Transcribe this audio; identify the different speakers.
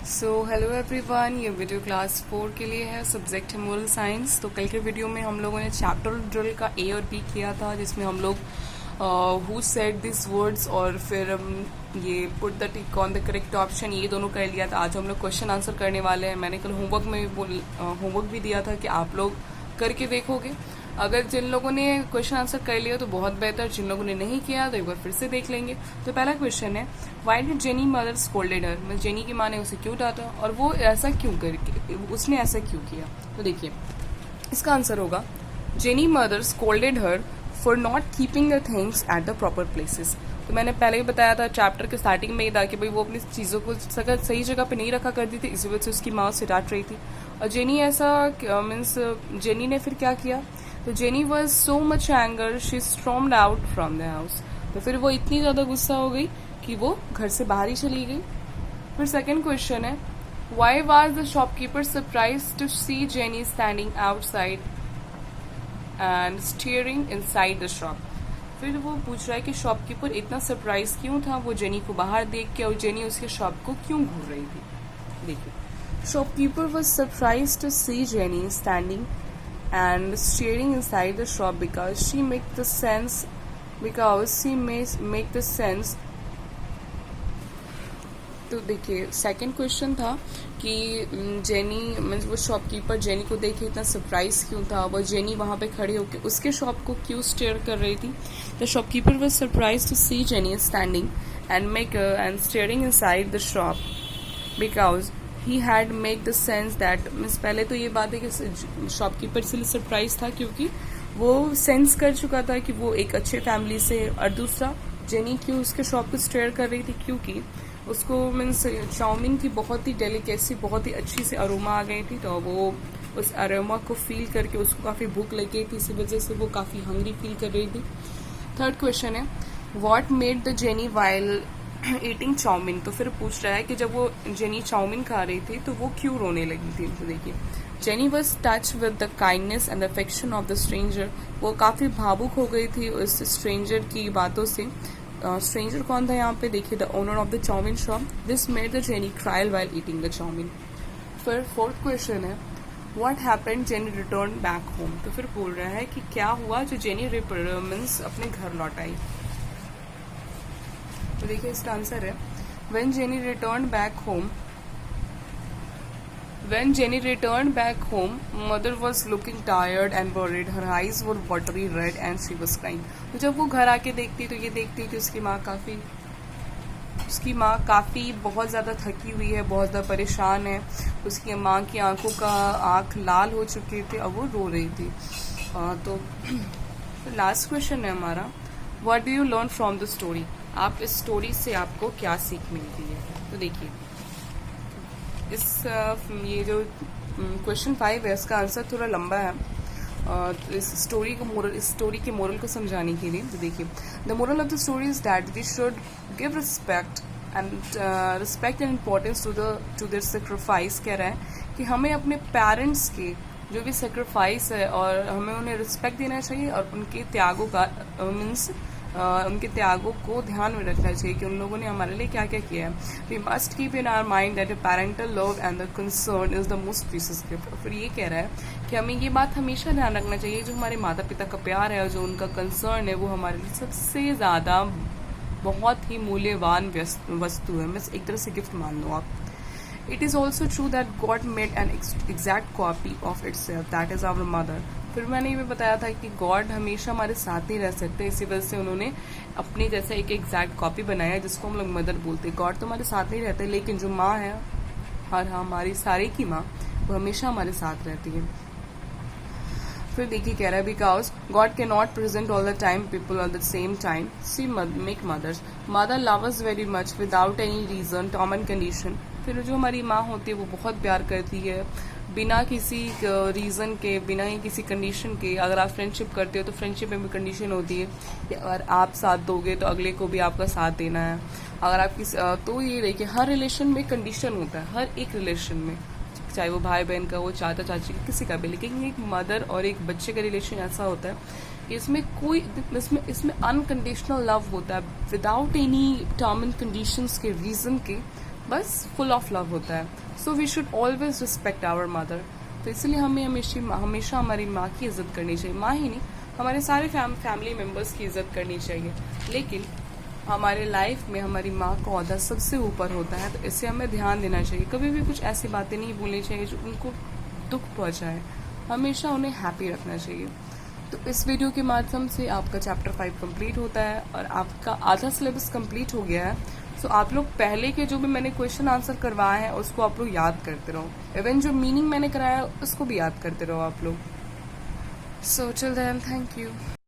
Speaker 1: So hello everyone, ये video class 4 के लिए है। सब्जेक्ट है मोरल साइंस। तो कल के वीडियो में हम लोगों ने चैप्टर ड्रिल का ए और बी किया था, जिसमें हम लोग हु सेड दिस वर्ड्स और फिर ये put the tick on the correct option, ये दोनों कर लिया था। आज हम लोग क्वेश्चन आंसर करने वाले हैं। मैंने कल होमवर्क में होमवर्क भी दिया था कि आप लोग करके देखोगे। अगर जिन लोगों ने क्वेश्चन आंसर कर लिया तो बहुत बेहतर, जिन लोगों ने नहीं किया तो एक बार फिर से देख लेंगे। तो पहला क्वेश्चन है, why did Jenny mother scolded her, मतलब जेनी की माँ ने उसे क्यों डांटा और वो ऐसा क्यों करके, उसने ऐसा क्यों किया। तो देखिए इसका आंसर होगा, jenny mother scolded her for not keeping the things at the proper places. तो मैंने पहले ही बताया था चैप्टर के स्टार्टिंग में ही था कि भाई वो अपनी चीज़ों को सही जगह पे नहीं रखा करती थी, इसी वजह से उसकी माँ उसे डांट रही थी। और जेनी ऐसा मीन्स जेनी ने फिर क्या किया, तो Jenny was so much anger she stormed out from the house. तो फिर वो इतनी ज़्यादा गुस्सा हो गई कि वो घर से बाहर ही चली गई। फिर सेकंड क्वेश्चन है, why was the shopkeeper surprise to see Jenny standing outside and staring inside the shop. फिर वो पूछ रहा है कि शॉपकीपर इतना सरप्राइज क्यों था वो जेनी को बाहर देख के, और जेनी उसके शॉप को क्यों घूर रही थी। देखिए, shopkeeper was surprise to see Jenny standing and staring inside the shop because she make the sense। तो देखिए सेकंड क्वेश्चन था कि जेनी मीन्स वो शॉपकीपर जेनी को देखे इतना सरप्राइज क्यों था, वो जेनी वहाँ पे खड़े होकर उसके शॉप को क्यों स्टेयर कर रही थी। The shopkeeper was surprise to see Jenny standing and staring inside the shop because he had make the sense that, means पहले तो ये बात है कि शॉपकीपर इसलिए सरप्राइज था क्योंकि वो सेंस कर चुका था कि वो एक अच्छे फैमिली से। और दूसरा, जेनी क्यों उसके शॉप को स्टेयर कर रही थी, क्योंकि उसको मीन्स चाउमीन की बहुत ही डेलिकेसी, बहुत ही अच्छी से अरोमा आ गई थी, तो वो उस अरोमा को फील करके उसको काफ़ी भूख लग गई थी, इसी वजह से वो काफ़ी हंग्री फील कर रही थी। थर्ड क्वेश्चन है, what made the Jenny while eating chowmein. तो फिर पूछ रहा है कि जब वो जेनी चाउमीन खा रही थी तो वो क्यों रोने लगी थी। तो देखिए, jenny was touch with the kindness and affection of the stranger. वो काफ़ी भावुक हो गई थी उस स्ट्रेंजर की बातों से। स्ट्रेंजर कौन था यहाँ पे, देखिए the owner of the chowmein shop. This made the Jenny cry while eating the chowmein. फिर फोर्थ क्वेश्चन है, what happened Jenny return back home. तो फिर बोल रहा है कि क्या हुआ जो जेनी मीन्स अपने घर लौट आई। तो देखिए इसका आंसर है, when Jenny returned back home, mother was looking tired and worried. Her eyes were watery red and she was crying. तो जब वो घर आके देखती तो ये देखती कि उसकी माँ काफ़ी बहुत ज़्यादा थकी हुई है, बहुत ज़्यादा परेशान है। उसकी माँ की आंखों का आँख लाल हो चुकी थी, अब वो रो रही थी। तो लास्ट क्वेश्चन है हमारा, what do you learn from the story. आप इस स्टोरी से आपको क्या सीख मिलती है। तो देखिए ये जो क्वेश्चन 5 है इसका आंसर थोड़ा लंबा है, तो इस स्टोरी के मोरल को समझाने के लिए। तो देखिए, the moral of the story is that we should give respect and importance to their sacrifice. कह रहा है कि हमें अपने पेरेंट्स के जो भी सेक्रीफाइस है और हमें उन्हें रिस्पेक्ट देना चाहिए, और उनके त्यागों का मीन्स उनके त्यागों को ध्यान में रखना चाहिए कि उन लोगों ने हमारे लिए क्या क्या किया है। We must keep in our mind that parental love and the concern is the most precious gift. फिर ये कह रहा है कि हमें ये बात हमेशा ध्यान रखना चाहिए, जो हमारे माता पिता का प्यार है और जो उनका कंसर्न है वो हमारे लिए सबसे ज़्यादा बहुत ही मूल्यवान वस्तु है। बस एक तरह से गिफ्ट मान लो आप। It is also true that God made an exact copy of itself, that is our mother। फिर मैंने ये बताया था कि गॉड हमेशा हमारे साथ ही रह सकते हैं, इसी वजह से उन्होंने अपने जैसा एक एग्जैक्ट कॉपी बनाया जिसको हम लोग मदर बोलते हैं। गॉड तो हमारे साथ नहीं रहते, लेकिन जो माँ है और हमारी सारे की माँ, वो हमेशा हमारे साथ रहती है। फिर देखिए कह रहा है, because God can not present all the time people all the same time, see make mothers. Mother love us very much without any reason, term and condition. फिर जो हमारी माँ होती है वो बहुत प्यार करती है बिना किसी रीज़न के, बिना ही किसी कंडीशन के। अगर आप फ्रेंडशिप करते हो तो फ्रेंडशिप में भी कंडीशन होती है कि अगर आप साथ दोगे तो अगले को भी आपका साथ देना है। अगर आप तो ये देखिए हर रिलेशन में कंडीशन होता है, हर एक रिलेशन में, चाहे वो भाई बहन का हो, चाचा चाची का, किसी का भी। लेकिन एक मदर और एक बच्चे का रिलेशन ऐसा होता है इसमें अनकंडीशनल लव होता है, without any term and conditions के, रीज़न के। बस फुल ऑफ लव होता है. So we should always respect our mother. तो इसलिए हमें हमेशा हमारी माँ की इज्जत करनी चाहिए. माँ ही नहीं, हमारे सारे फैमिली मेम्बर्स की इज्जत करनी चाहिए. लेकिन हमारे लाइफ में हमारी माँ का ओहदा सबसे ऊपर होता है, तो इससे हमें ध्यान देना चाहिए. कभी भी कुछ ऐसी बातें नहीं बोलनी चाहिए जो उनको दुख पहुंचाए. हमेशा उन्हें हैप्पी रखना चाहिए. तो इस वीडियो के माध्यम से आपका चैप्टर 5 कंप्लीट होता है और आपका आधा सिलेबस कंप्लीट हो गया है. सो आप लोग पहले के जो भी मैंने क्वेश्चन आंसर करवाए हैं उसको आप लोग याद करते रहो. इवन जो मीनिंग मैंने कराया उसको भी याद करते रहो आप लोग. So till then, thank you.